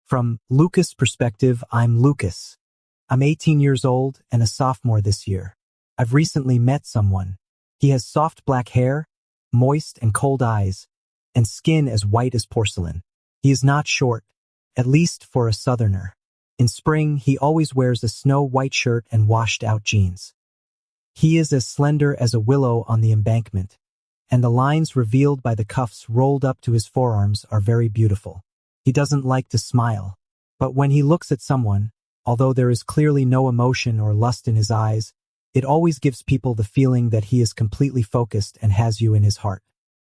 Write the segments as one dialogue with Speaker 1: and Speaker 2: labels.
Speaker 1: From Lucas' perspective, I'm Lucas. I'm 18 years old and a sophomore this year. I've recently met someone. He has soft black hair, moist and cold eyes, and skin as white as porcelain. He is not short, at least for a southerner. In spring, he always wears a snow-white shirt and washed-out jeans. He is as slender as a willow on the embankment, and the lines revealed by the cuffs rolled up to his forearms are very beautiful. He doesn't like to smile, but when he looks at someone, although there is clearly no emotion or lust in his eyes, it always gives people the feeling that he is completely focused and has you in his heart.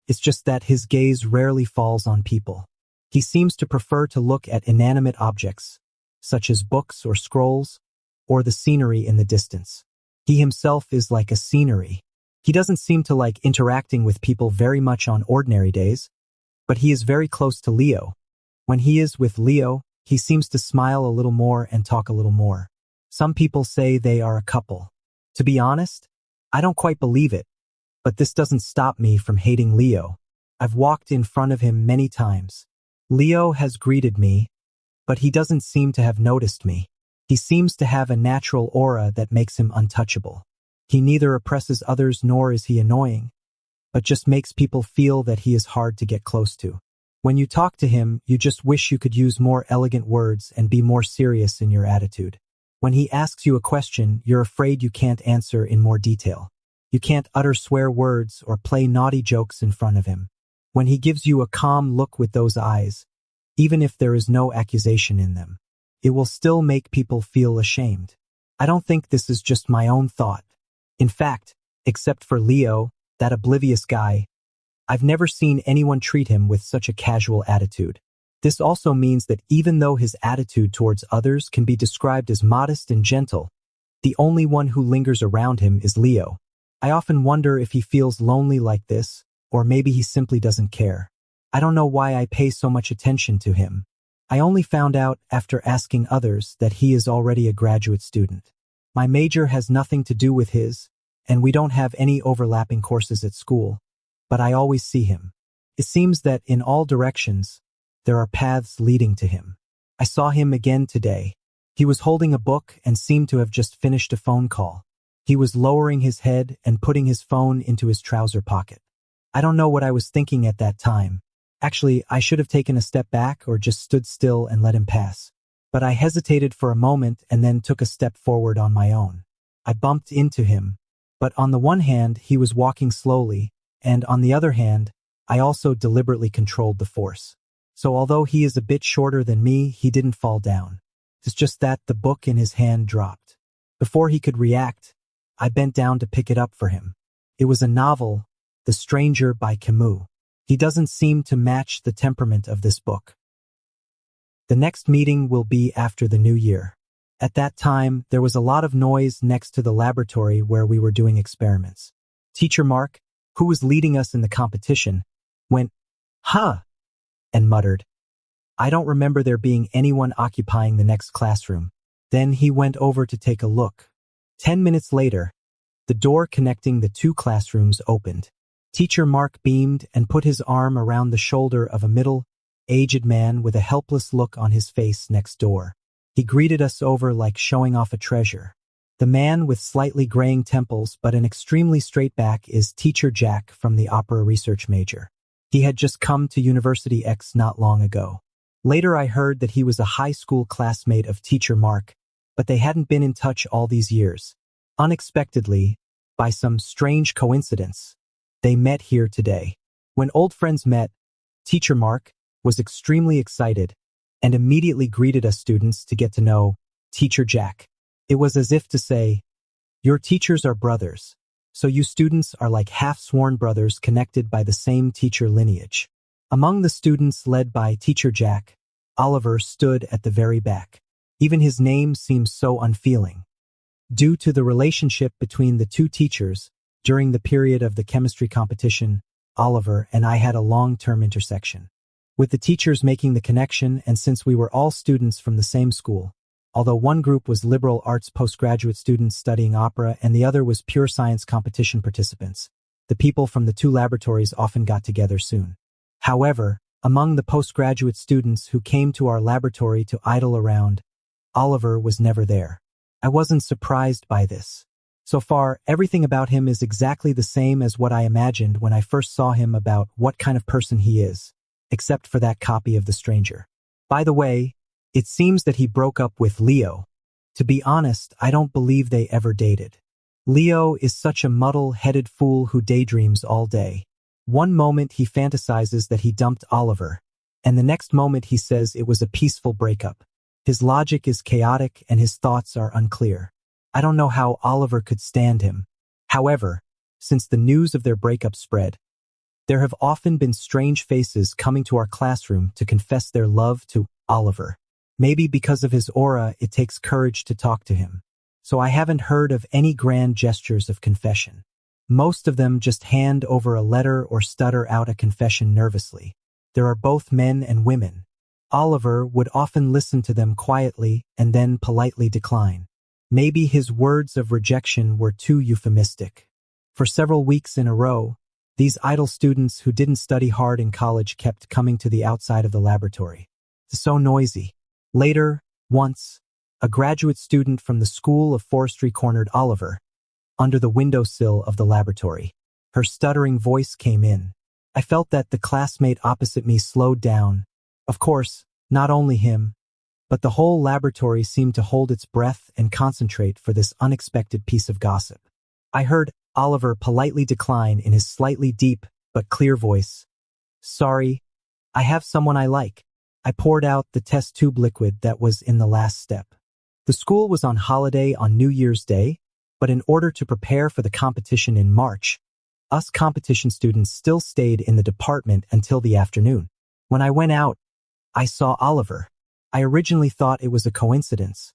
Speaker 1: It's just that his gaze rarely falls on people. He seems to prefer to look at inanimate objects, such as books or scrolls, or the scenery in the distance. He himself is like a scenery. He doesn't seem to like interacting with people very much on ordinary days, but he is very close to Leo. When he is with Leo, he seems to smile a little more and talk a little more. Some people say they are a couple. To be honest, I don't quite believe it, but this doesn't stop me from hating Leo. I've walked in front of him many times. Leo has greeted me, but he doesn't seem to have noticed me. He seems to have a natural aura that makes him untouchable. He neither oppresses others nor is he annoying, but just makes people feel that he is hard to get close to. When you talk to him, you just wish you could use more elegant words and be more serious in your attitude. When he asks you a question, you're afraid you can't answer in more detail. You can't utter swear words or play naughty jokes in front of him. When he gives you a calm look with those eyes, even if there is no accusation in them, it will still make people feel ashamed. I don't think this is just my own thought. In fact, except for Leo, that oblivious guy, I've never seen anyone treat him with such a casual attitude. This also means that even though his attitude towards others can be described as modest and gentle, the only one who lingers around him is Leo. I often wonder if he feels lonely like this, or maybe he simply doesn't care. I don't know why I pay so much attention to him. I only found out after asking others that he is already a graduate student. My major has nothing to do with his, and we don't have any overlapping courses at school, but I always see him. It seems that in all directions, there are paths leading to him. I saw him again today. He was holding a book and seemed to have just finished a phone call. He was lowering his head and putting his phone into his trouser pocket. I don't know what I was thinking at that time. Actually, I should have taken a step back or just stood still and let him pass. But I hesitated for a moment and then took a step forward on my own. I bumped into him, but on the one hand, he was walking slowly, and on the other hand, I also deliberately controlled the force. So although he is a bit shorter than me, he didn't fall down. It's just that the book in his hand dropped. Before he could react, I bent down to pick it up for him. It was a novel, The Stranger by Camus. He doesn't seem to match the temperament of this book. The next meeting will be after the new year. At that time, there was a lot of noise next to the laboratory where we were doing experiments. Teacher Mark, who was leading us in the competition, went, "Huh," and muttered, "I don't remember there being anyone occupying the next classroom." Then he went over to take a look. 10 minutes later, the door connecting the two classrooms opened. Teacher Mark beamed and put his arm around the shoulder of a middle-aged man with a helpless look on his face next door. He greeted us over like showing off a treasure. The man with slightly graying temples but an extremely straight back is Teacher Jack from the opera research major. He had just come to University X not long ago. Later I heard that he was a high school classmate of Teacher Mark, but they hadn't been in touch all these years. Unexpectedly, by some strange coincidence, they met here today. When old friends met, Teacher Mark was extremely excited and immediately greeted us students to get to know Teacher Jack. It was as if to say, "Your teachers are brothers, so you students are like half-sworn brothers connected by the same teacher lineage." Among the students led by Teacher Jack, Oliver stood at the very back. Even his name seems so unfeeling. Due to the relationship between the two teachers, during the period of the chemistry competition, Oliver and I had a long-term intersection. With the teachers making the connection, and since we were all students from the same school, although one group was liberal arts postgraduate students studying opera and the other was pure science competition participants, the people from the two laboratories often got together soon. However, Among the postgraduate students who came to our laboratory to idle around, Oliver was never there. I wasn't surprised by this. So far, everything about him is exactly the same as what I imagined when I first saw him about what kind of person he is, except for that copy of The Stranger. By the way, it seems that he broke up with Leo. To be honest, I don't believe they ever dated. Leo is such a muddle-headed fool who daydreams all day. One moment he fantasizes that he dumped Oliver, and the next moment he says it was a peaceful breakup. His logic is chaotic and his thoughts are unclear. I don't know how Oliver could stand him. However, since the news of their breakup spread, there have often been strange faces coming to our classroom to confess their love to Oliver. Maybe because of his aura, it takes courage to talk to him. So I haven't heard of any grand gestures of confession. Most of them just hand over a letter or stutter out a confession nervously. There are both men and women. Oliver would often listen to them quietly and then politely decline. Maybe his words of rejection were too euphemistic. For several weeks in a row, these idle students who didn't study hard in college kept coming to the outside of the laboratory. It's so noisy. Later, once, a graduate student from the School of Forestry cornered Oliver under the windowsill of the laboratory. Her stuttering voice came in. I felt that the classmate opposite me slowed down. Of course, not only him, but the whole laboratory seemed to hold its breath and concentrate for this unexpected piece of gossip. I heard Oliver politely decline in his slightly deep but clear voice. Sorry, I have someone I like. I poured out the test tube liquid that was in the last step. The school was on holiday on New Year's Day, but in order to prepare for the competition in March, us competition students still stayed in the department until the afternoon. When I went out, I saw Oliver. I originally thought it was a coincidence,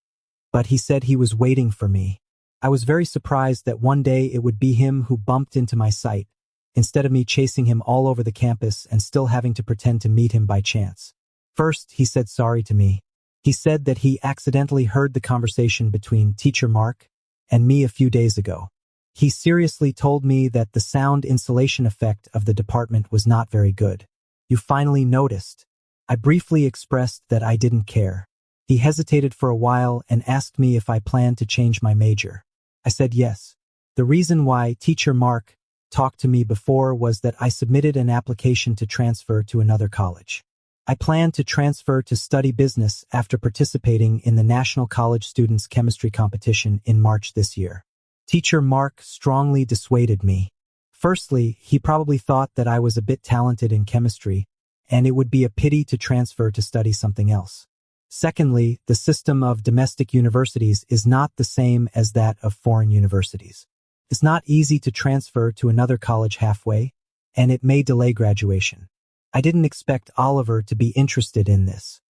Speaker 1: but he said he was waiting for me. I was very surprised that one day it would be him who bumped into my sight, instead of me chasing him all over the campus and still having to pretend to meet him by chance. First, he said sorry to me. He said that he accidentally heard the conversation between Teacher Mark and me a few days ago. He seriously told me that the sound insulation effect of the department was not very good. You finally noticed. I briefly expressed that I didn't care. He hesitated for a while and asked me if I planned to change my major. I said yes. The reason why Teacher Mark talked to me before was that I submitted an application to transfer to another college. I planned to transfer to study business after participating in the National College Students Chemistry Competition in March this year. Teacher Mark strongly dissuaded me. Firstly, he probably thought that I was a bit talented in chemistry, and it would be a pity to transfer to study something else. Secondly, the system of domestic universities is not the same as that of foreign universities. It's not easy to transfer to another college halfway, and it may delay graduation. I didn't expect Oliver to be interested in this.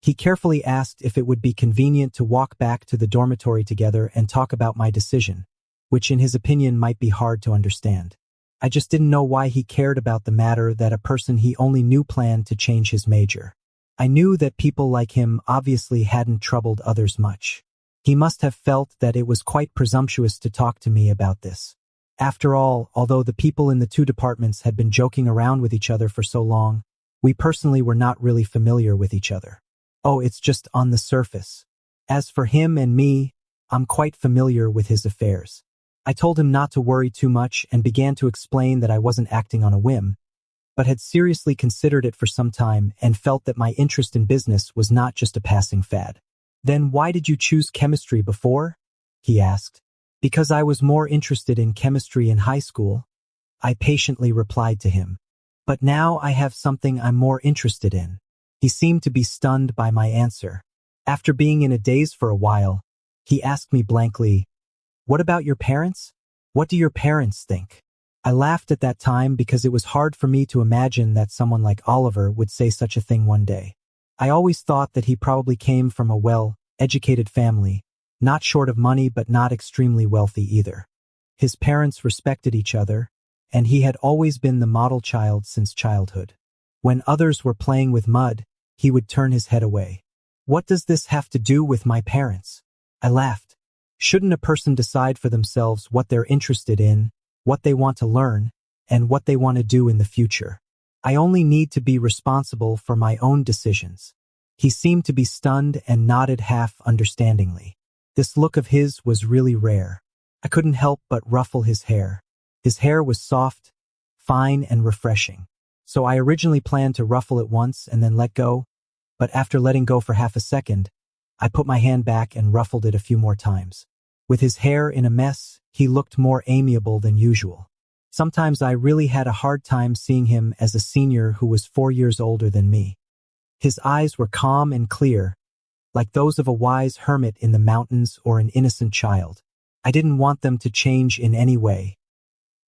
Speaker 1: He carefully asked if it would be convenient to walk back to the dormitory together and talk about my decision, which in his opinion might be hard to understand. I just didn't know why he cared about the matter that a person he only knew planned to change his major. I knew that people like him obviously hadn't troubled others much. He must have felt that it was quite presumptuous to talk to me about this. After all, although the people in the two departments had been joking around with each other for so long, we personally were not really familiar with each other. Oh, it's just on the surface. As for him and me, I'm quite familiar with his affairs. I told him not to worry too much and began to explain that I wasn't acting on a whim, but had seriously considered it for some time and felt that my interest in business was not just a passing fad. Then why did you choose chemistry before? He asked. Because I was more interested in chemistry in high school, I patiently replied to him. But now I have something I'm more interested in. He seemed to be stunned by my answer. After being in a daze for a while, he asked me blankly, "What about your parents? What do your parents think?" I laughed at that time because it was hard for me to imagine that someone like Oliver would say such a thing one day. I always thought that he probably came from a well-educated family, not short of money but not extremely wealthy either. His parents respected each other, and he had always been the model child since childhood. When others were playing with mud, he would turn his head away. What does this have to do with my parents? I laughed. Shouldn't a person decide for themselves what they're interested in, what they want to learn, and what they want to do in the future? I only need to be responsible for my own decisions. He seemed to be stunned and nodded half understandingly. This look of his was really rare. I couldn't help but ruffle his hair. His hair was soft, fine, and refreshing. So I originally planned to ruffle it once and then let go, but after letting go for half a second, I put my hand back and ruffled it a few more times. With his hair in a mess, he looked more amiable than usual. Sometimes I really had a hard time seeing him as a senior who was 4 years older than me. His eyes were calm and clear, like those of a wise hermit in the mountains or an innocent child. I didn't want them to change in any way.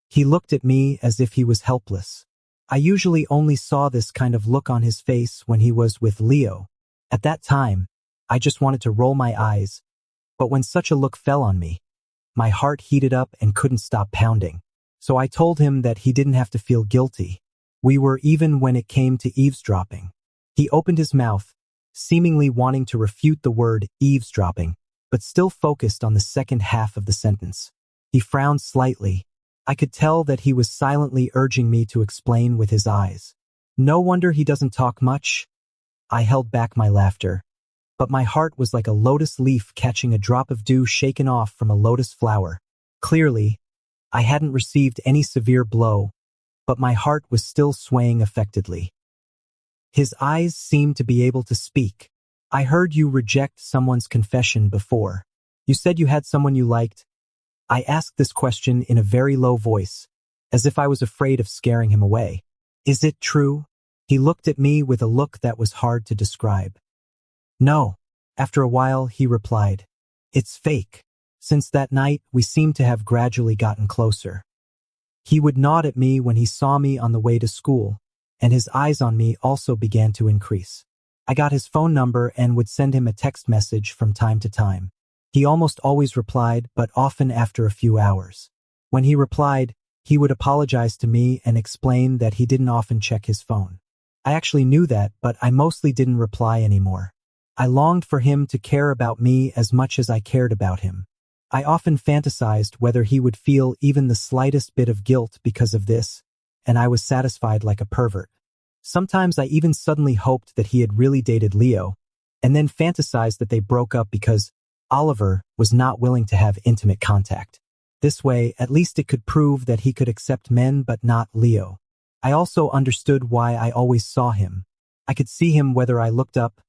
Speaker 1: He looked at me as if he was helpless. I usually only saw this kind of look on his face when he was with Leo. At that time, I just wanted to roll my eyes, but when such a look fell on me, my heart heated up and couldn't stop pounding. So I told him that he didn't have to feel guilty. We were even when it came to eavesdropping. He opened his mouth, seemingly wanting to refute the word eavesdropping, but still focused on the second half of the sentence. He frowned slightly. I could tell that he was silently urging me to explain with his eyes. No wonder he doesn't talk much. I held back my laughter, but my heart was like a lotus leaf catching a drop of dew shaken off from a lotus flower. Clearly, I hadn't received any severe blow, but my heart was still swaying affectedly. His eyes seemed to be able to speak. I heard you reject someone's confession before. You said you had someone you liked. I asked this question in a very low voice, as if I was afraid of scaring him away. Is it true? He looked at me with a look that was hard to describe. No. After a while, he replied, it's fake. Since that night, we seem to have gradually gotten closer. He would nod at me when he saw me on the way to school, and his eyes on me also began to increase. I got his phone number and would send him a text message from time to time. He almost always replied, but often after a few hours. When he replied, he would apologize to me and explain that he didn't often check his phone. I actually knew that, but I mostly didn't reply anymore. I longed for him to care about me as much as I cared about him. I often fantasized whether he would feel even the slightest bit of guilt because of this, and I was satisfied like a pervert. Sometimes I even suddenly hoped that he had really dated Leo, and then fantasized that they broke up because Oliver was not willing to have intimate contact. This way, at least it could prove that he could accept men but not Leo. I also understood why I always saw him. I could see him whether I looked up,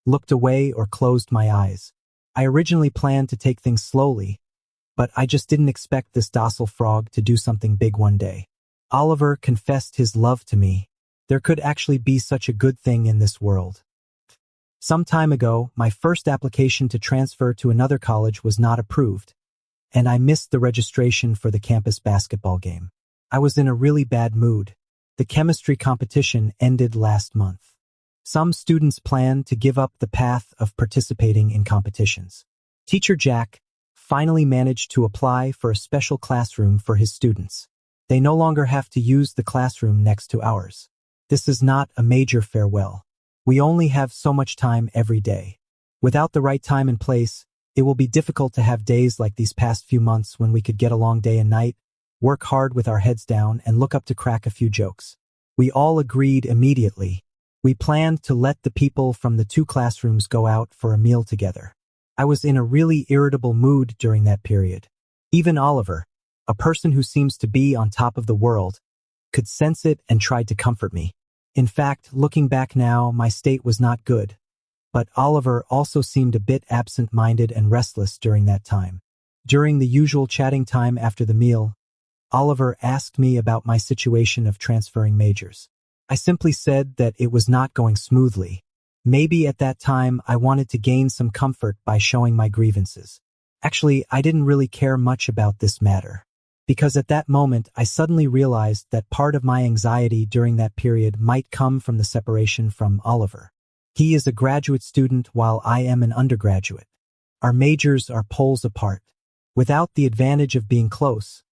Speaker 1: looked away, or closed my eyes. I originally planned to take things slowly, but I just didn't expect this docile frog to do something big one day. Oliver confessed his love to me. There could actually be such a good thing in this world. Some time ago, my first application to transfer to another college was not approved, and I missed the registration for the campus basketball game. I was in a really bad mood. The chemistry competition ended last month. Some students planned to give up the path of participating in competitions. Teacher Jack finally managed to apply for a special classroom for his students. They no longer have to use the classroom next to ours. This is not a major farewell. We only have so much time every day. Without the right time and place, it will be difficult to have days like these past few months when we could get along day and night, work hard with our heads down, and look up to crack a few jokes. We all agreed immediately. We planned to let the people from the 2 classrooms go out for a meal together. I was in a really irritable mood during that period. Even Oliver, a person who seems to be on top of the world, could sense it and tried to comfort me. In fact, looking back now, my state was not good. But Oliver also seemed a bit absent-minded and restless during that time. During the usual chatting time after the meal, Oliver asked me about my situation of transferring majors. I simply said that it was not going smoothly. Maybe at that time I wanted to gain some comfort by showing my grievances. Actually, I didn't really care much about this matter. Because at that moment I suddenly realized that part of my anxiety during that period might come from the separation from Oliver. He is a graduate student while I am an undergraduate. Our majors are poles apart. Without the advantage of being close,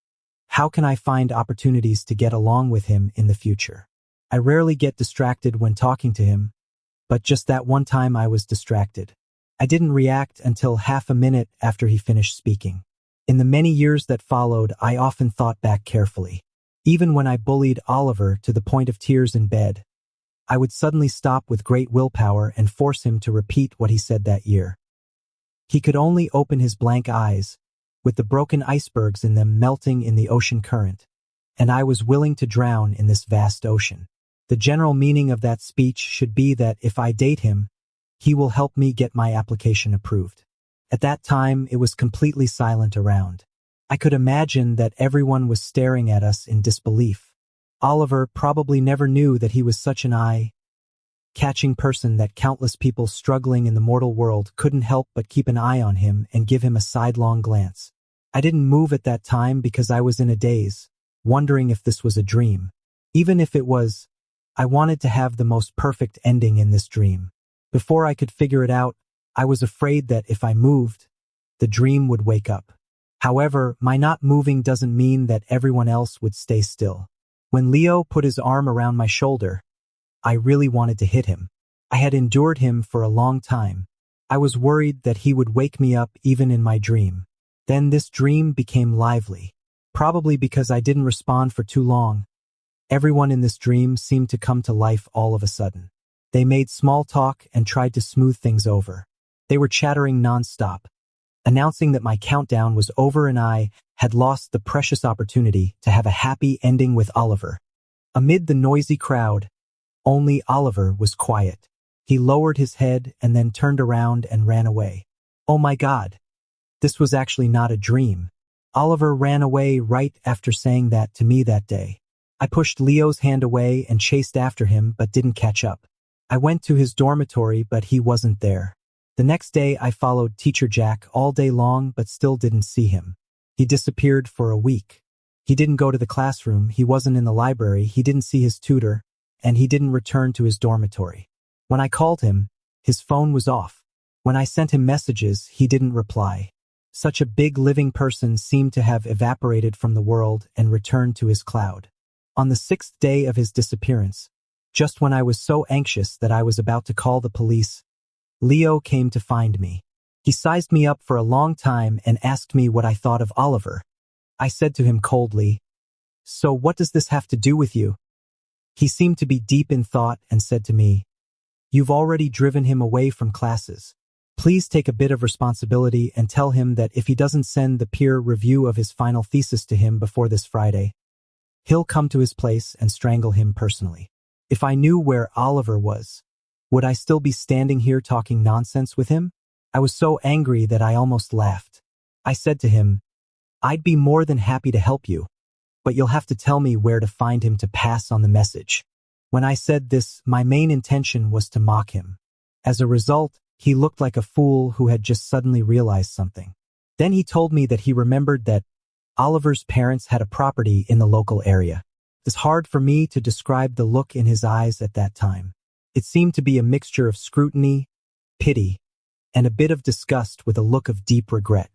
Speaker 1: how can I find opportunities to get along with him in the future? I rarely get distracted when talking to him, but just that one time I was distracted. I didn't react until half a minute after he finished speaking. In the many years that followed, I often thought back carefully. Even when I bullied Oliver to the point of tears in bed, I would suddenly stop with great willpower and force him to repeat what he said that year. He could only open his blank eyes, with the broken icebergs in them melting in the ocean current, and I was willing to drown in this vast ocean. The general meaning of that speech should be that if I date him, he will help me get my application approved. At that time, it was completely silent around. I could imagine that everyone was staring at us in disbelief. Oliver probably never knew that he was such an eye-catching person that countless people struggling in the mortal world couldn't help but keep an eye on him and give him a sidelong glance. I didn't move at that time because I was in a daze, wondering if this was a dream. Even if it was, I wanted to have the most perfect ending in this dream. Before I could figure it out, I was afraid that if I moved, the dream would wake up. However, my not moving doesn't mean that everyone else would stay still. When Leo put his arm around my shoulder, I really wanted to hit him. I had endured him for a long time. I was worried that he would wake me up even in my dream. Then this dream became lively. Probably because I didn't respond for too long. Everyone in this dream seemed to come to life all of a sudden. They made small talk and tried to smooth things over. They were chattering non-stop, announcing that my countdown was over and I had lost the precious opportunity to have a happy ending with Oliver. Amid the noisy crowd, only Oliver was quiet. He lowered his head and then turned around and ran away. Oh my God. This was actually not a dream. Oliver ran away right after saying that to me that day. I pushed Leo's hand away and chased after him but didn't catch up. I went to his dormitory but he wasn't there. The next day I followed Teacher Jack all day long but still didn't see him. He disappeared for a week. He didn't go to the classroom, he wasn't in the library, he didn't see his tutor, and he didn't return to his dormitory. When I called him, his phone was off. When I sent him messages, he didn't reply. Such a big living person seemed to have evaporated from the world and returned to his cloud. On the 6th day of his disappearance, just when I was so anxious that I was about to call the police, Leo came to find me. He sized me up for a long time and asked me what I thought of Oliver. I said to him coldly, "So what does this have to do with you?" He seemed to be deep in thought and said to me, "You've already driven him away from classes. Please take a bit of responsibility and tell him that if he doesn't send the peer review of his final thesis to him before this Friday, he'll come to his place and strangle him personally." If I knew where Oliver was, would I still be standing here talking nonsense with him? I was so angry that I almost laughed. I said to him, "I'd be more than happy to help you, but you'll have to tell me where to find him to pass on the message." When I said this, my main intention was to mock him. As a result, he looked like a fool who had just suddenly realized something. Then he told me that he remembered that Oliver's parents had a property in the local area. It's hard for me to describe the look in his eyes at that time. It seemed to be a mixture of scrutiny, pity, and a bit of disgust with a look of deep regret.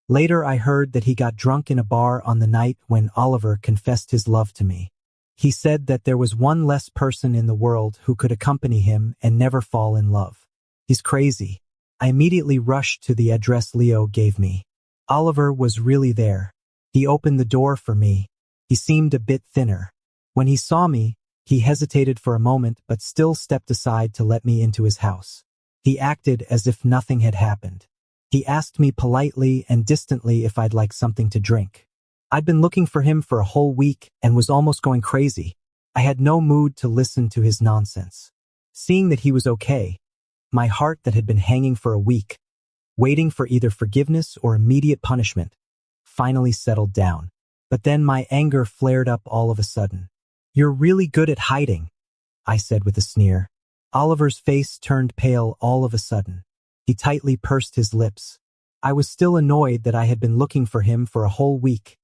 Speaker 1: Later I heard that he got drunk in a bar on the night when Oliver confessed his love to me. He said that there was one less person in the world who could accompany him and never fall in love. He's crazy. I immediately rushed to the address Leo gave me. Oliver was really there. He opened the door for me. He seemed a bit thinner. When he saw me, he hesitated for a moment but still stepped aside to let me into his house. He acted as if nothing had happened. He asked me politely and distantly if I'd like something to drink. I'd been looking for him for a whole week and was almost going crazy. I had no mood to listen to his nonsense. Seeing that he was okay, my heart that had been hanging for a week, waiting for either forgiveness or immediate punishment, finally settled down. But then my anger flared up all of a sudden. "You're really good at hiding," I said with a sneer. Oliver's face turned pale all of a sudden. He tightly pursed his lips. I was still annoyed that I had been looking for him for a whole week,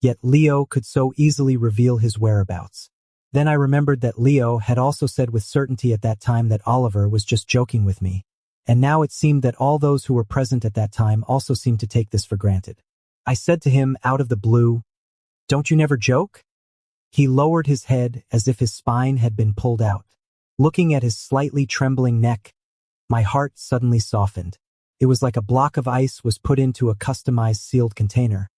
Speaker 1: yet Leo could so easily reveal his whereabouts. Then I remembered that Leo had also said with certainty at that time that Oliver was just joking with me, and now it seemed that all those who were present at that time also seemed to take this for granted. I said to him out of the blue, "Don't you never joke?" He lowered his head as if his spine had been pulled out. Looking at his slightly trembling neck, my heart suddenly softened. It was like a block of ice was put into a customized sealed container.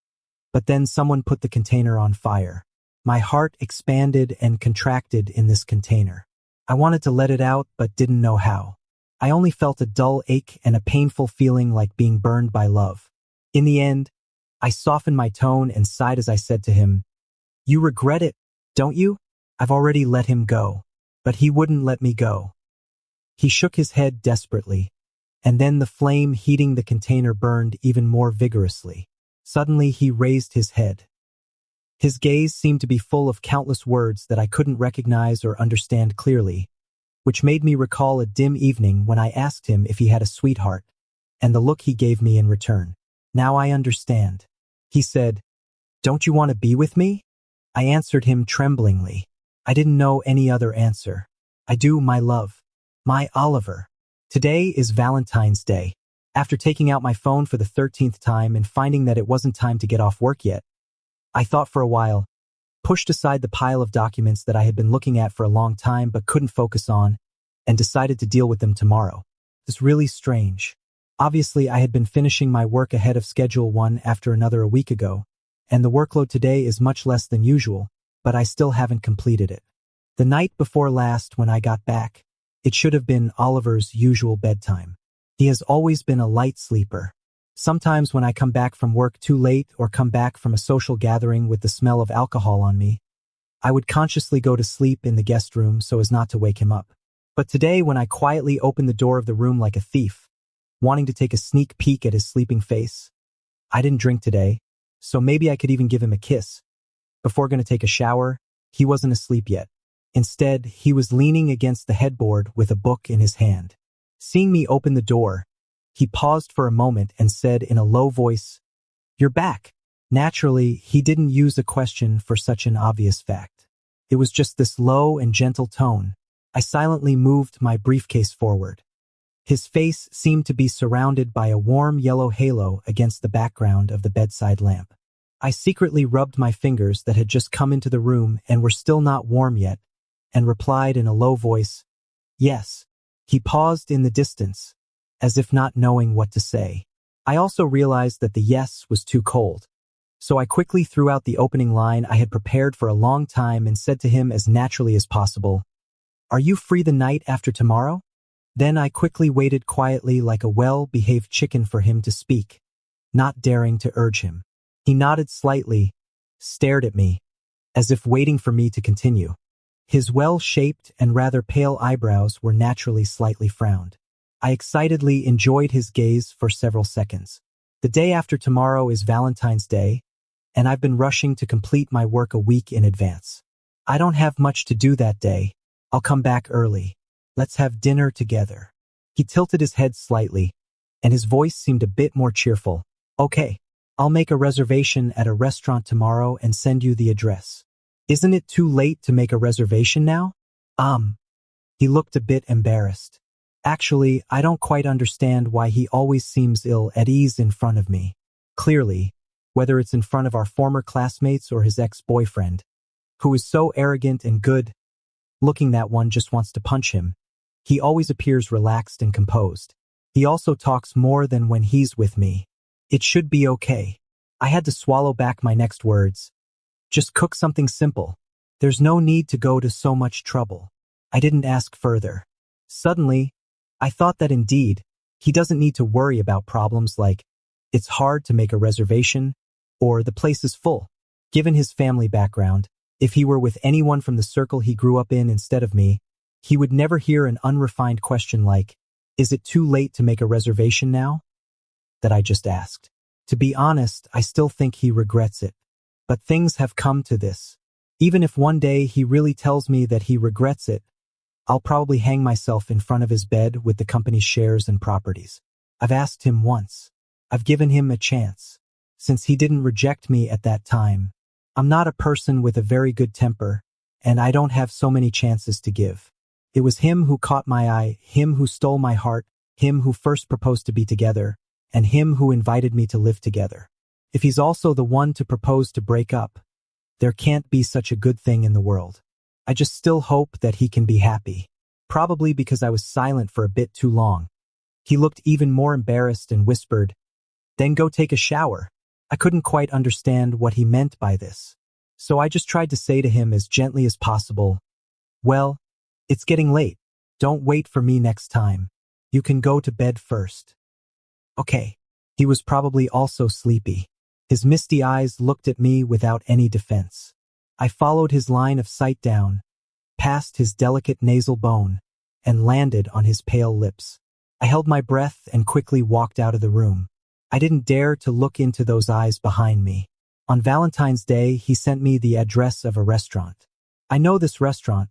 Speaker 1: But then someone put the container on fire. My heart expanded and contracted in this container. I wanted to let it out but didn't know how. I only felt a dull ache and a painful feeling like being burned by love. In the end, I softened my tone and sighed as I said to him, "You regret it, don't you? I've already let him go." But he wouldn't let me go. He shook his head desperately, and then the flame heating the container burned even more vigorously. Suddenly he raised his head. His gaze seemed to be full of countless words that I couldn't recognize or understand clearly, which made me recall a dim evening when I asked him if he had a sweetheart, and the look he gave me in return. "Now I understand." He said, "Don't you want to be with me?" I answered him tremblingly. I didn't know any other answer. "I do, my love. My Oliver." Today is Valentine's Day. After taking out my phone for the 13th time and finding that it wasn't time to get off work yet, I thought for a while, pushed aside the pile of documents that I had been looking at for a long time but couldn't focus on, and decided to deal with them tomorrow. It's really strange. Obviously, I had been finishing my work ahead of schedule one after another a week ago, and the workload today is much less than usual, but I still haven't completed it. The night before last, when I got back, it should have been Oliver's usual bedtime. He has always been a light sleeper. Sometimes when I come back from work too late or come back from a social gathering with the smell of alcohol on me, I would consciously go to sleep in the guest room so as not to wake him up. But today, when I quietly opened the door of the room like a thief, wanting to take a sneak peek at his sleeping face, I didn't drink today, so maybe I could even give him a kiss. Before going to take a shower, he wasn't asleep yet. Instead, he was leaning against the headboard with a book in his hand. Seeing me open the door, he paused for a moment and said in a low voice, "You're back." Naturally, he didn't use a question for such an obvious fact. It was just this low and gentle tone. I silently moved my briefcase forward. His face seemed to be surrounded by a warm yellow halo against the background of the bedside lamp. I secretly rubbed my fingers that had just come into the room and were still not warm yet, and replied in a low voice, "Yes." He paused in the distance, as if not knowing what to say. I also realized that the yes was too cold. So I quickly threw out the opening line I had prepared for a long time and said to him as naturally as possible, "Are you free the night after tomorrow?" Then I quickly waited quietly like a well-behaved chicken for him to speak, not daring to urge him. He nodded slightly, stared at me, as if waiting for me to continue. His well-shaped and rather pale eyebrows were naturally slightly frowned. I excitedly enjoyed his gaze for several seconds. The day after tomorrow is Valentine's Day, and I've been rushing to complete my work a week in advance. I don't have much to do that day. I'll come back early. Let's have dinner together. He tilted his head slightly, and his voice seemed a bit more cheerful. "Okay, I'll make a reservation at a restaurant tomorrow and send you the address." "Isn't it too late to make a reservation now?" He looked a bit embarrassed. Actually, I don't quite understand why he always seems ill at ease in front of me. Clearly, whether it's in front of our former classmates or his ex-boyfriend, who is so arrogant and good, looking that one just wants to punch him, he always appears relaxed and composed. He also talks more than when he's with me. It should be okay. I had to swallow back my next words. Just cook something simple. There's no need to go to so much trouble. I didn't ask further. Suddenly, I thought that indeed, he doesn't need to worry about problems like, it's hard to make a reservation, or the place is full. Given his family background, if he were with anyone from the circle he grew up in instead of me, he would never hear an unrefined question like, "Is it too late to make a reservation now?" that I just asked. To be honest, I still think he regrets it. But things have come to this. Even if one day he really tells me that he regrets it, I'll probably hang myself in front of his bed with the company's shares and properties. I've asked him once. I've given him a chance. Since he didn't reject me at that time, I'm not a person with a very good temper, and I don't have so many chances to give. It was him who caught my eye, him who stole my heart, him who first proposed to be together, and him who invited me to live together. If he's also the one to propose to break up, there can't be such a good thing in the world. I just still hope that he can be happy. Probably because I was silent for a bit too long. He looked even more embarrassed and whispered, "Then go take a shower." I couldn't quite understand what he meant by this. So I just tried to say to him as gently as possible, "Well, it's getting late. Don't wait for me next time. You can go to bed first." Okay. He was probably also sleepy. His misty eyes looked at me without any defense. I followed his line of sight down, past his delicate nasal bone, and landed on his pale lips. I held my breath and quickly walked out of the room. I didn't dare to look into those eyes behind me. On Valentine's Day, he sent me the address of a restaurant. I know this restaurant,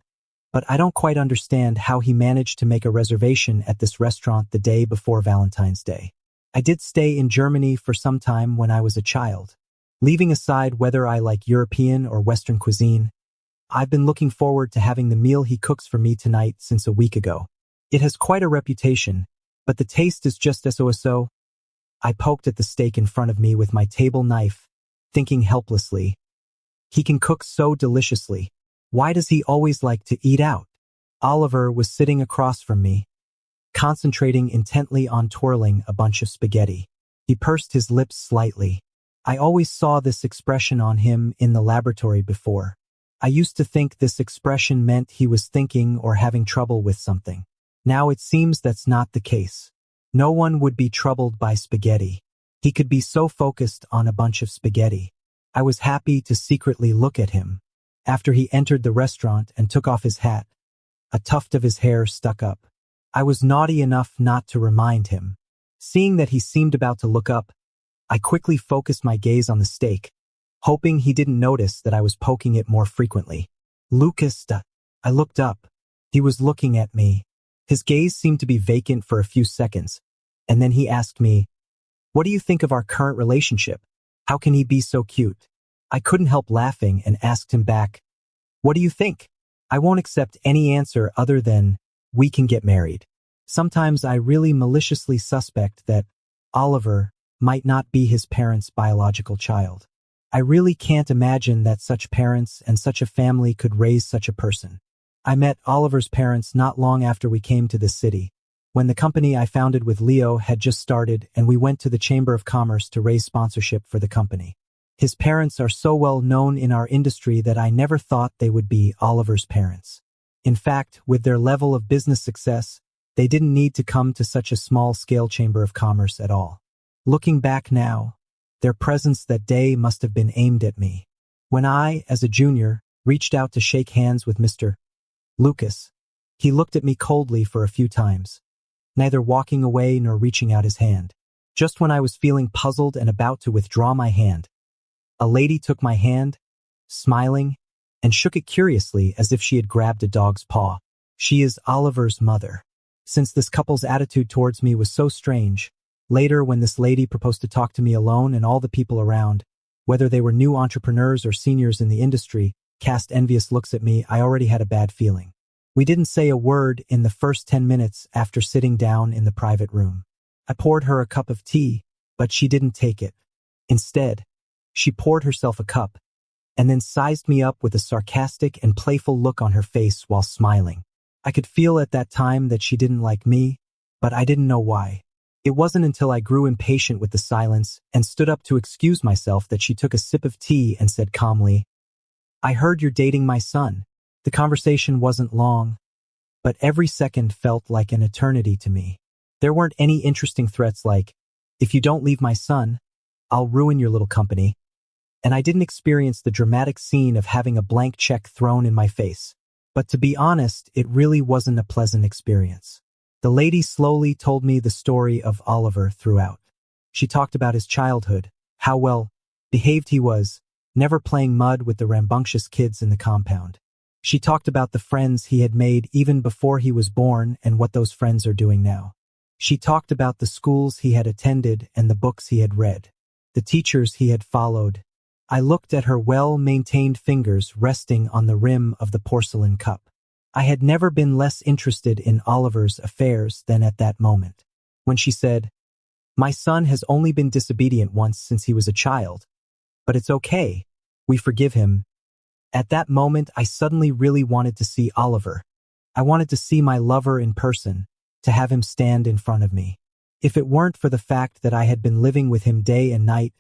Speaker 1: but I don't quite understand how he managed to make a reservation at this restaurant the day before Valentine's Day. I did stay in Germany for some time when I was a child. Leaving aside whether I like European or Western cuisine, I've been looking forward to having the meal he cooks for me tonight since a week ago. It has quite a reputation, but the taste is just so. I poked at the steak in front of me with my table knife, thinking helplessly. He can cook so deliciously. Why does he always like to eat out? Oliver was sitting across from me, concentrating intently on twirling a bunch of spaghetti. He pursed his lips slightly. I always saw this expression on him in the laboratory before. I used to think this expression meant he was thinking or having trouble with something. Now it seems that's not the case. No one would be troubled by spaghetti. He could be so focused on a bunch of spaghetti. I was happy to secretly look at him. After he entered the restaurant and took off his hat, a tuft of his hair stuck up. I was naughty enough not to remind him. Seeing that he seemed about to look up, I quickly focused my gaze on the steak, hoping he didn't notice that I was poking it more frequently. "Lucas," I looked up. He was looking at me. His gaze seemed to be vacant for a few seconds, and then he asked me, "What do you think of our current relationship? How can he be so cute?" I couldn't help laughing and asked him back, "What do you think?" I won't accept any answer other than, "We can get married." Sometimes I really maliciously suspect that Oliver might not be his parents' biological child. I really can't imagine that such parents and such a family could raise such a person. I met Oliver's parents not long after we came to this city, when the company I founded with Leo had just started and we went to the Chamber of Commerce to raise sponsorship for the company. His parents are so well known in our industry that I never thought they would be Oliver's parents. In fact, with their level of business success, they didn't need to come to such a small-scale Chamber of Commerce at all. Looking back now, their presence that day must have been aimed at me. When I, as a junior, reached out to shake hands with Mr. Lucas, he looked at me coldly for a few times, neither walking away nor reaching out his hand. Just when I was feeling puzzled and about to withdraw my hand, a lady took my hand, smiling, and shook it curiously as if she had grabbed a dog's paw. She is Oliver's mother. Since this couple's attitude towards me was so strange, later when this lady proposed to talk to me alone and all the people around, whether they were new entrepreneurs or seniors in the industry, cast envious looks at me, I already had a bad feeling. We didn't say a word in the first 10 minutes after sitting down in the private room. I poured her a cup of tea, but she didn't take it. Instead, she poured herself a cup, and then sized me up with a sarcastic and playful look on her face while smiling. I could feel at that time that she didn't like me, but I didn't know why. It wasn't until I grew impatient with the silence and stood up to excuse myself that she took a sip of tea and said calmly, "I heard you're dating my son." The conversation wasn't long, but every second felt like an eternity to me. There weren't any interesting threats like, "If you don't leave my son, I'll ruin your little company." And I didn't experience the dramatic scene of having a blank check thrown in my face. But to be honest, it really wasn't a pleasant experience. The lady slowly told me the story of Oliver throughout. She talked about his childhood, how well behaved he was, never playing mud with the rambunctious kids in the compound. She talked about the friends he had made even before he was born and what those friends are doing now. She talked about the schools he had attended and the books he had read, the teachers he had followed. I looked at her well-maintained fingers resting on the rim of the porcelain cup. I had never been less interested in Oliver's affairs than at that moment. When she said, "My son has only been disobedient once since he was a child, but it's okay, we forgive him." At that moment, I suddenly really wanted to see Oliver. I wanted to see my lover in person, to have him stand in front of me. If it weren't for the fact that I had been living with him day and night,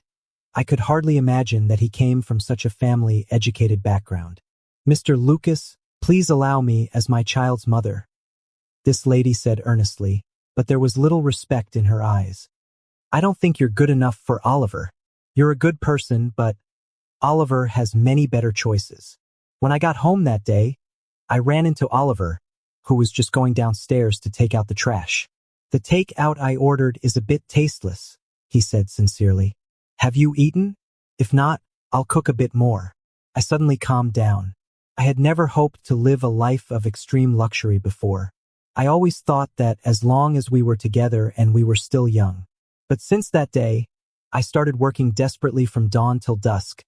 Speaker 1: I could hardly imagine that he came from such a family-educated background. "Mr. Lucas, please allow me as my child's mother," this lady said earnestly, but there was little respect in her eyes. "I don't think you're good enough for Oliver. You're a good person, but Oliver has many better choices." When I got home that day, I ran into Oliver, who was just going downstairs to take out the trash. "The takeout I ordered is a bit tasteless," he said sincerely. "Have you eaten? If not, I'll cook a bit more." I suddenly calmed down. I had never hoped to live a life of extreme luxury before. I always thought that as long as we were together and we were still young. But since that day, I started working desperately from dawn till dusk,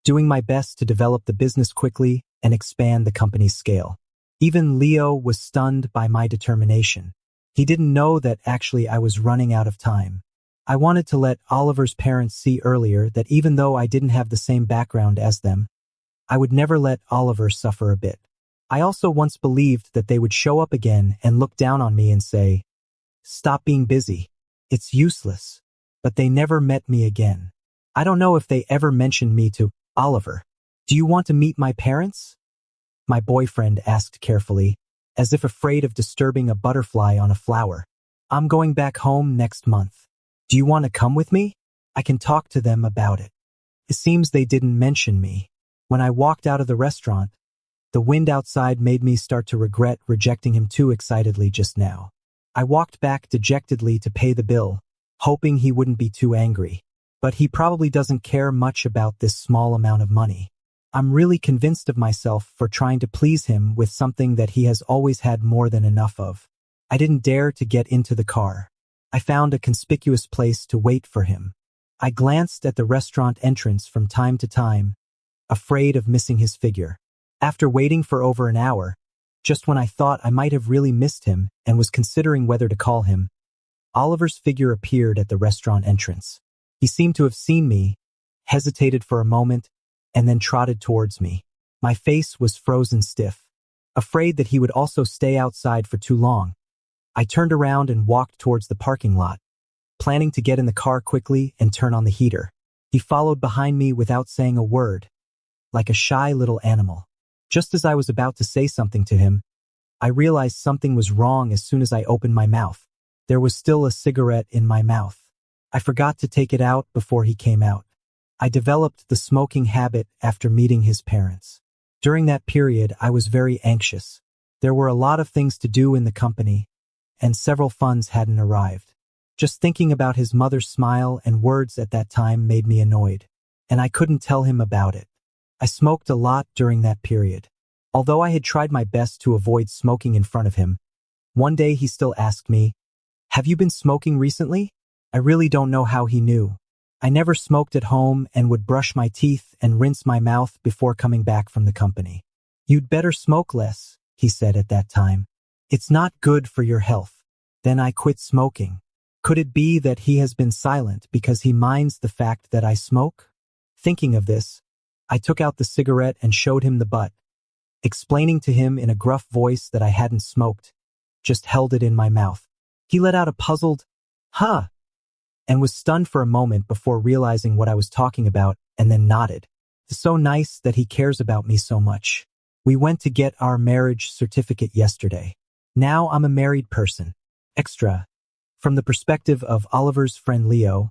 Speaker 1: doing my best to develop the business quickly and expand the company's scale. Even Leo was stunned by my determination. He didn't know that actually I was running out of time. I wanted to let Oliver's parents see earlier that even though I didn't have the same background as them, I would never let Oliver suffer a bit. I also once believed that they would show up again and look down on me and say, "Stop being busy. It's useless." But they never met me again. I don't know if they ever mentioned me to Oliver. "Do you want to meet my parents?" my boyfriend asked carefully, as if afraid of disturbing a butterfly on a flower. "I'm going back home next month. Do you want to come with me? I can talk to them about it." It seems they didn't mention me. When I walked out of the restaurant, the wind outside made me start to regret rejecting him too excitedly just now. I walked back dejectedly to pay the bill, hoping he wouldn't be too angry. But he probably doesn't care much about this small amount of money. I'm really convinced of myself for trying to please him with something that he has always had more than enough of. I didn't dare to get into the car. I found a conspicuous place to wait for him. I glanced at the restaurant entrance from time to time, afraid of missing his figure. After waiting for over an hour, just when I thought I might have really missed him and was considering whether to call him, Oliver's figure appeared at the restaurant entrance. He seemed to have seen me, hesitated for a moment, and then trotted towards me. My face was frozen stiff, afraid that he would also stay outside for too long. I turned around and walked towards the parking lot, planning to get in the car quickly and turn on the heater. He followed behind me without saying a word, like a shy little animal. Just as I was about to say something to him, I realized something was wrong as soon as I opened my mouth. There was still a cigarette in my mouth. I forgot to take it out before he came out. I developed the smoking habit after meeting his parents. During that period, I was very anxious. There were a lot of things to do in the company, and several funds hadn't arrived. Just thinking about his mother's smile and words at that time made me annoyed, and I couldn't tell him about it. I smoked a lot during that period. Although I had tried my best to avoid smoking in front of him, one day he still asked me, "Have you been smoking recently?" I really don't know how he knew. I never smoked at home and would brush my teeth and rinse my mouth before coming back from the company. "You'd better smoke less," he said at that time. "It's not good for your health." Then I quit smoking. Could it be that he has been silent because he minds the fact that I smoke? Thinking of this, I took out the cigarette and showed him the butt, explaining to him in a gruff voice that I hadn't smoked, just held it in my mouth. He let out a puzzled, "Huh," and was stunned for a moment before realizing what I was talking about and then nodded. It's so nice that he cares about me so much. We went to get our marriage certificate yesterday. Now I'm a married person. Extra. From the perspective of Oliver's friend Leo,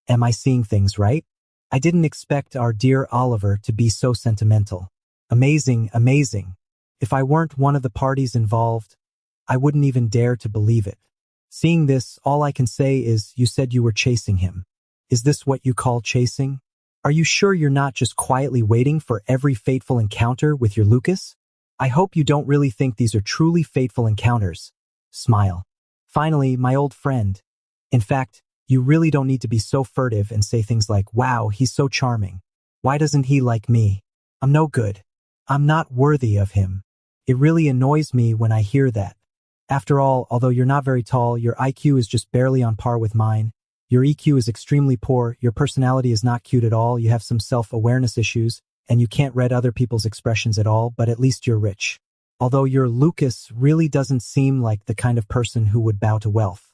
Speaker 1: am I seeing things right? I didn't expect our dear Oliver to be so sentimental. Amazing, amazing. If I weren't one of the parties involved, I wouldn't even dare to believe it. Seeing this, all I can say is, you said you were chasing him. Is this what you call chasing? Are you sure you're not just quietly waiting for every fateful encounter with your Lucas? I hope you don't really think these are truly fateful encounters. Smile. Finally, my old friend. In fact, you really don't need to be so furtive and say things like, "Wow, he's so charming. Why doesn't he like me? I'm no good. I'm not worthy of him." It really annoys me when I hear that. After all, although you're not very tall, your IQ is just barely on par with mine. Your EQ is extremely poor, your personality is not cute at all, you have some self-awareness issues, and you can't read other people's expressions at all, but at least you're rich. Although your Lucas really doesn't seem like the kind of person who would bow to wealth.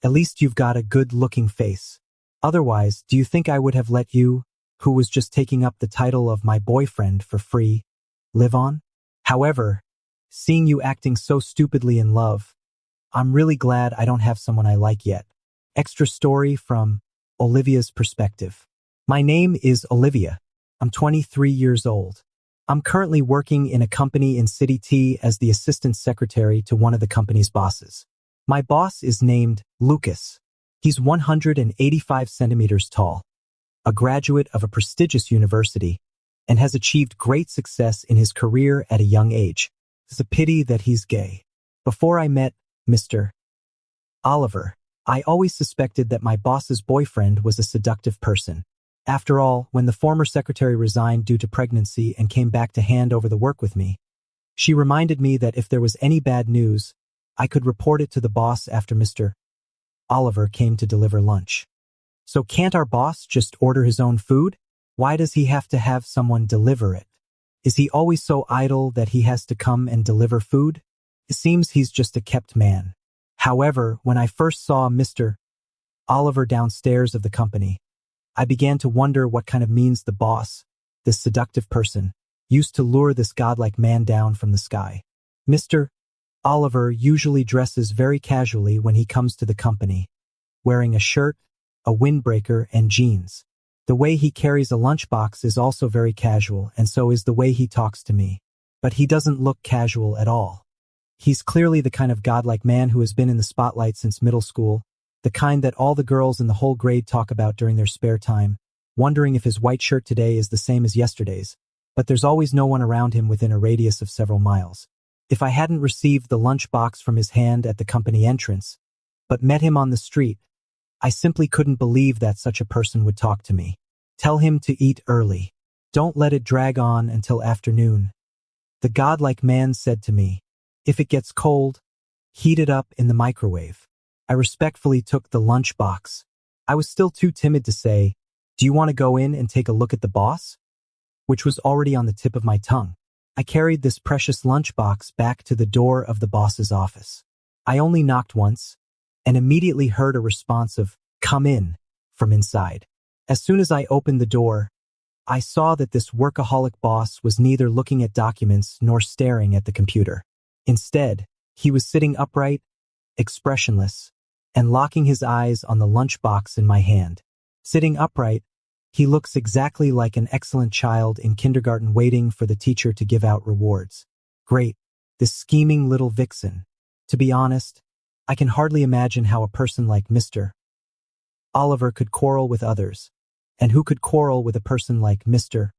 Speaker 1: At least you've got a good-looking face. Otherwise, do you think I would have let you who was just taking up the title of my boyfriend for free. Live on? However, seeing you acting so stupidly in love, I'm really glad I don't have someone I like yet. Extra story from Olivia's perspective. My name is Olivia. I'm 23 years old. I'm currently working in a company in City T as the assistant secretary to one of the company's bosses. My boss is named Lucas. He's 185 centimeters tall, a graduate of a prestigious university, and has achieved great success in his career at a young age. It's a pity that he's gay. Before I met Mr. Oliver, I always suspected that my boss's boyfriend was a seductive person. After all, when the former secretary resigned due to pregnancy and came back to hand over the work with me, she reminded me that if there was any bad news, I could report it to the boss after Mr. Oliver came to deliver lunch. So can't our boss just order his own food? Why does he have to have someone deliver it? Is he always so idle that he has to come and deliver food? It seems he's just a kept man. However, when I first saw Mr. Oliver downstairs of the company, I began to wonder what kind of means the boss, this seductive person, used to lure this godlike man down from the sky. Mr. Oliver usually dresses very casually when he comes to the company, wearing a shirt, a windbreaker, and jeans. The way he carries a lunchbox is also very casual, and so is the way he talks to me. But he doesn't look casual at all. He's clearly the kind of godlike man who has been in the spotlight since middle school, the kind that all the girls in the whole grade talk about during their spare time, wondering if his white shirt today is the same as yesterday's, but there's always no one around him within a radius of several miles. If I hadn't received the lunchbox from his hand at the company entrance, but met him on the street, I simply couldn't believe that such a person would talk to me. Tell him to eat early. Don't let it drag on until afternoon. The godlike man said to me, if it gets cold, heat it up in the microwave. I respectfully took the lunchbox. I was still too timid to say, do you want to go in and take a look at the boss? Which was already on the tip of my tongue. I carried this precious lunchbox back to the door of the boss's office. I only knocked once, and immediately heard a response of, come in, from inside. As soon as I opened the door, I saw that this workaholic boss was neither looking at documents nor staring at the computer. Instead, he was sitting upright, expressionless, and locking his eyes on the lunchbox in my hand. Sitting upright, he looks exactly like an excellent child in kindergarten waiting for the teacher to give out rewards. Great, this scheming little vixen. To be honest, I can hardly imagine how a person like Mr. Oliver could quarrel with others, and who could quarrel with a person like Mr.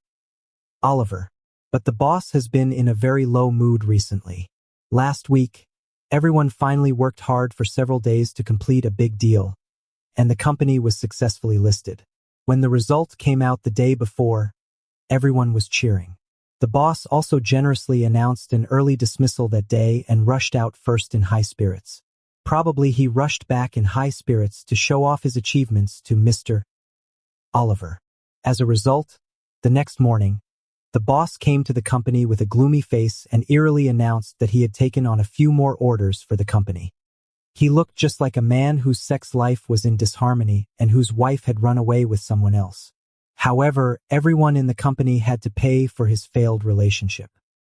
Speaker 1: Oliver. But the boss has been in a very low mood recently. Last week, everyone finally worked hard for several days to complete a big deal, and the company was successfully listed. When the result came out the day before, everyone was cheering. The boss also generously announced an early dismissal that day and rushed out first in high spirits. Probably he rushed back in high spirits to show off his achievements to Mr. Oliver. As a result, the next morning, the boss came to the company with a gloomy face and eerily announced that he had taken on a few more orders for the company. He looked just like a man whose sex life was in disharmony and whose wife had run away with someone else. However, everyone in the company had to pay for his failed relationship.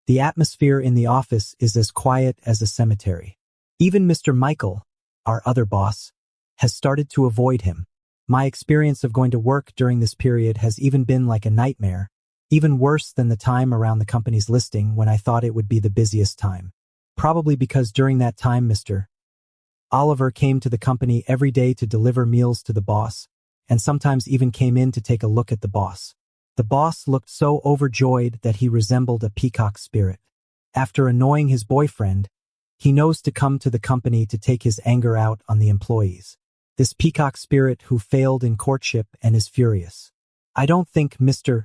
Speaker 1: The atmosphere in the office is as quiet as a cemetery. Even Mr. Michael, our other boss, has started to avoid him. My experience of going to work during this period has even been like a nightmare, even worse than the time around the company's listing when I thought it would be the busiest time. Probably because during that time Mr. Oliver came to the company every day to deliver meals to the boss, and sometimes even came in to take a look at the boss. The boss looked so overjoyed that he resembled a peacock spirit. After annoying his boyfriend, he knows to come to the company to take his anger out on the employees. This peacock spirit who failed in courtship and is furious. I don't think Mr.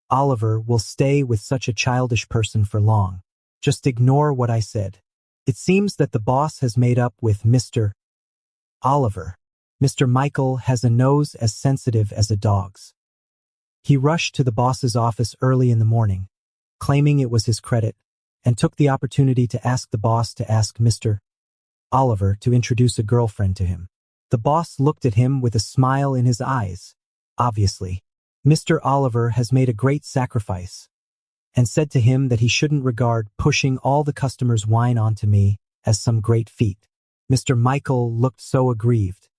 Speaker 1: Oliver will stay with such a childish person for long. Just ignore what I said. It seems that the boss has made up with Mr. Oliver. Mr. Michael has a nose as sensitive as a dog's. He rushed to the boss's office early in the morning, claiming it was his credit, and took the opportunity to ask the boss to ask Mr. Oliver to introduce a girlfriend to him. The boss looked at him with a smile in his eyes. Obviously, Mr. Oliver has made a great sacrifice and said to him that he shouldn't regard pushing all the customers' wine onto me as some great feat. Mr. Michael looked so aggrieved.